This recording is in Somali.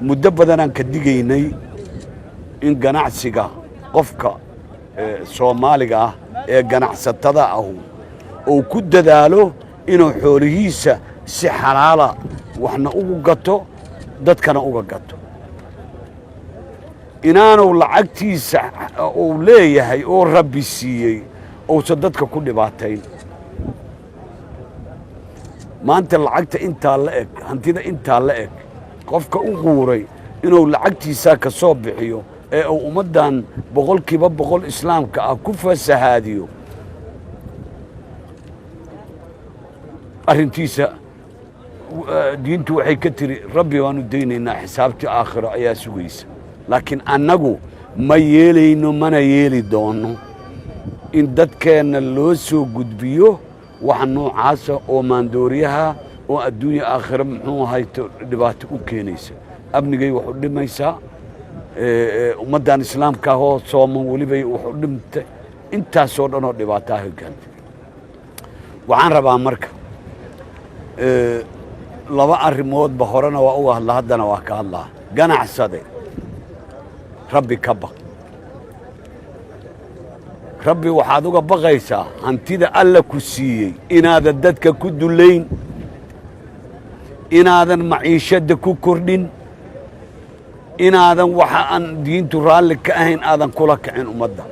muddo badan aan ka digaynay in ganacsiga qofka Soomaaliga ah ee ganacsatada ah oo ku dadaalo inuu xoolihiisa si xalaala waxna ugu gato dadkana uga gato inaanu lacagtiisa uu leeyahay oo Rabbi siiyay oo dadka ku dhibaatayn maanta lacagta inta la eg hantida inta la eg qofka u quuray inuu lacagtiisa ka soo bixiyo ee uu ummadan boqolkiiba boqol islaamka ah ku fasahaadiyo arintiisa diintu waxay ka tiri Rabbi waanu deynayna xisaabti aakhiro ayaa sugaysa laakiin annagu ma yeelayno mana yeeli doono in dadkeena loo soo gudbiyo wax noocaas oo maandooriyaha oo adduunyo aakhiro muxuu hayto dhibaato u keenaysa abnigay wuxuu dhimaysaa ummadan islaamka oo Soomaan waliba wuxuu dhimtay intaas oo dhan oo dhibaato ah keentay waxaan rabaa marka laba arrimood ba horena waa uga hadla haddana waa ka hadlaa ganacsade Rabbi ka baq Rabbi waxaad uga baqaysaa hantida alla ku siiyay inaad dadka ku duleyn inaadan maciishada ku kordhin inaadan waxa aan diintu raalli ka ahayn aadan kula kicin ummadda